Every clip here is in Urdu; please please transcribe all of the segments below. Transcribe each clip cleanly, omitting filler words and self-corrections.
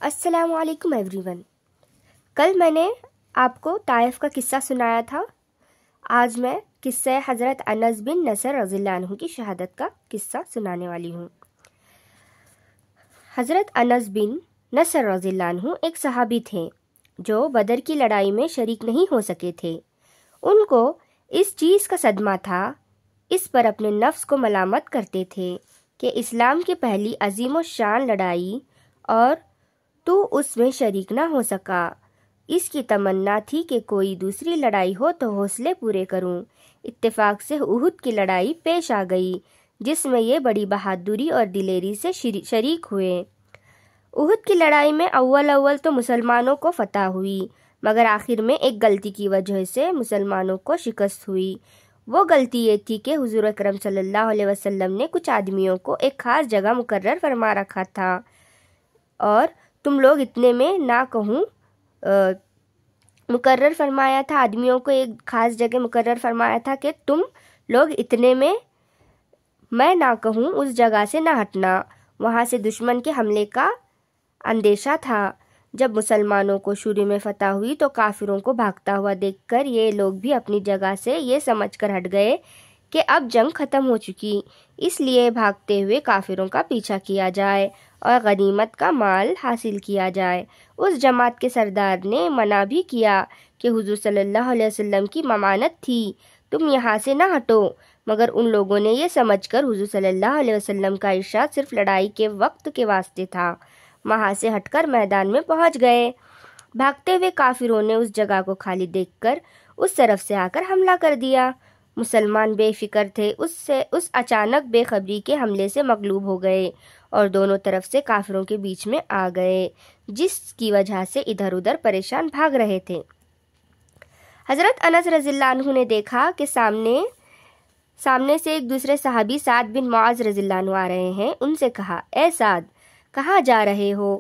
السلام علیکم ایوری ون۔ کل میں نے آپ کو طائف کا قصہ سنایا تھا۔ آج میں قصہ حضرت انس بن نصر رضی اللہ عنہ کی شہادت کا قصہ سنانے والی ہوں۔ حضرت انس بن نصر رضی اللہ عنہ ایک صحابی تھے جو بدر کی لڑائی میں شریک نہیں ہو سکے تھے۔ ان کو اس چیز کا صدمہ تھا، اس پر اپنے نفس کو ملامت کرتے تھے کہ اسلام کی پہلی عظیم و شان لڑائی اور تو اس میں شریک نہ ہو سکا۔ اس کی تمنا تھی کہ کوئی دوسری لڑائی ہو تو حوصلے پورے کروں۔ اتفاق سے احد کی لڑائی پیش آ گئی جس میں یہ بڑی بہادری اور دلیری سے شریک ہوئے۔ احد کی لڑائی میں اول تو مسلمانوں کو فتح ہوئی، مگر آخر میں ایک غلطی کی وجہ سے مسلمانوں کو شکست ہوئی۔ وہ غلطی یہ تھی کہ حضور اکرم صلی اللہ علیہ وسلم نے کچھ آدمیوں کو ایک خاص جگہ مقرر فرما رکھا تھا، اور تم لوگ اتنے میں نہ کہوں مقرر فرمایا تھا آدمیوں کو ایک خاص جگہ مقرر فرمایا تھا کہ تم لوگ اتنے میں نہ کہوں اس جگہ سے نہ ہٹنا۔ وہاں سے دشمن کے حملے کا اندیشہ تھا۔ جب مسلمانوں کو شروع میں فتح ہوئی تو کافروں کو بھاگتا ہوا دیکھ کر یہ لوگ بھی اپنی جگہ سے یہ سمجھ کر ہٹ گئے کہ اب جنگ ختم ہو چکی، اس لیے بھاگتے ہوئے کافروں کا پیچھا کیا جائے اور غنیمت کا مال حاصل کیا جائے۔ اس جماعت کے سردار نے منع بھی کیا کہ حضور صلی اللہ علیہ وسلم کی ممانت تھی، تم یہاں سے نہ ہٹو، مگر ان لوگوں نے یہ سمجھ کر حضور صلی اللہ علیہ وسلم کا ارشاد صرف لڑائی کے وقت کے واسطے تھا، وہاں سے ہٹ کر میدان میں پہنچ گئے۔ بھاگتے ہوئے کافروں نے اس جگہ کو خالی دیکھ کر اس طرف سے آ کر حملہ کر دیا۔ مسلمان بے فکر تھے، اس اچانک بے خبری کے حملے سے مغلوب ہو گئے اور دونوں طرف سے کافروں کے بیچ میں آ گئے، جس کی وجہ سے ادھر ادھر پریشان بھاگ رہے تھے۔ حضرت انس رضی اللہ عنہ نے دیکھا کہ سامنے سے ایک دوسرے صحابی سعد بن معاذ رضی اللہ عنہ آ رہے ہیں۔ ان سے کہا، اے سعد، کہاں جا رہے ہو؟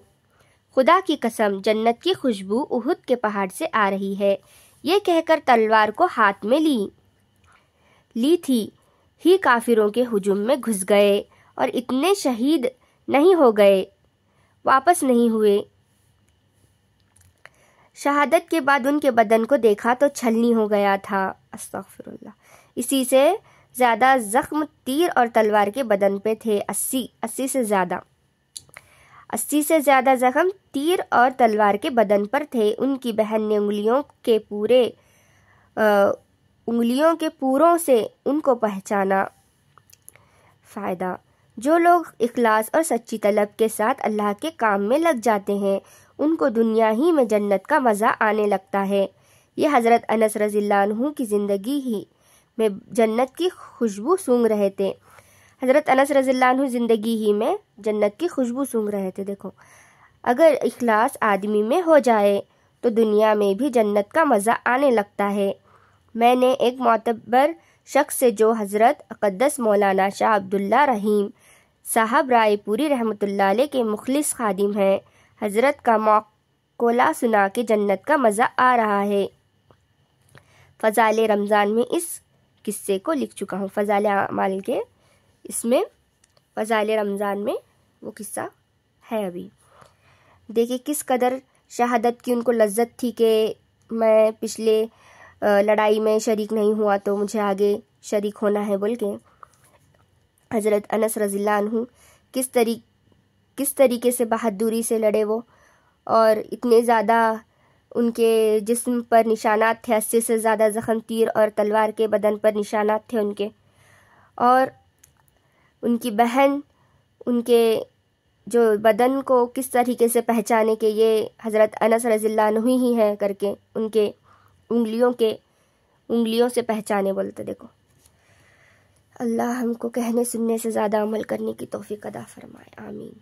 خدا کی قسم، جنت کی خوشبو احد کے پہاڑ سے آ رہی ہے۔ یہ کہہ کر تلوار کو ہاتھ میں لی تھی ہی کافروں کے ہجوم میں گھس گئے اور اتنے شہید نہیں ہو گئے، واپس نہیں ہوئے۔ شہادت کے بعد ان کے بدن کو دیکھا تو چھلنی ہو گیا تھا۔ استغفر اللہ۔ اسی سے زیادہ زخم تیر اور تلوار کے بدن پہ تھے، 80 سے زیادہ زخم تیر اور تلوار کے بدن پر تھے۔ ان کی بہن نے انگلیوں کے پوروں سے ان کو پہچانا۔ فائدہ: جو لوگ اخلاص اور سچی طلب کے ساتھ اللہ کے کام میں لگ جاتے ہیں ان کو دنیا ہی میں جنت کا مزہ آنے لگتا ہے۔ یہ حضرت انس رضی اللہ عنہ کی زندگی ہی میں جنت کی خوشبو سونگھ رہے تھے۔ حضرت انس رضی اللہ عنہ زندگی ہی میں جنت کی خوشبو سونگھ رہے تھے۔ دیکھو، اگر اخلاص آدمی میں ہو جائے تو دنیا میں بھی جنت کا مزہ آنے لگتا ہے۔ میں نے ایک معتبر شخص سے، جو حضرت اقدس مولانا شاہ عبداللہ رحیم صاحب رائے پوری رحمۃ اللہ علیہ کے مخلص خادم ہیں، حضرت کا مقولہ سنا کہ جنت کا مزہ آ رہا ہے۔ فضائل رمضان میں اس قصے کو لکھ چکا ہوں۔ فضائل اعمال کے اس میں فضائل رمضان میں وہ قصہ ہے۔ ابھی دیکھیں کس قدر شہادت کی ان کو لذت تھی کہ میں پچھلے لڑائی میں شریک نہیں ہوا تو مجھے آگے شریک ہونا ہے بول کے۔ حضرت انس رضی اللہ عنہ کس طریقے سے بہادری سے لڑے وہ، اور اتنے زیادہ ان کے جسم پر نشانات تھے، 80 سے زیادہ زخم تیر اور تلوار کے بدن پر نشانات تھے ان کے، اور ان کی بہن ان کے جو بدن کو کس طریقے سے پہچانے کہ یہ حضرت انس رضی اللہ عنہ ہی ہے کر کے ان کے انگلیوں سے پہچانے بولتے۔ دیکھو، اللہ ہم کو کہنے سننے سے زیادہ عمل کرنے کی توفیق عطا فرمائے، آمین۔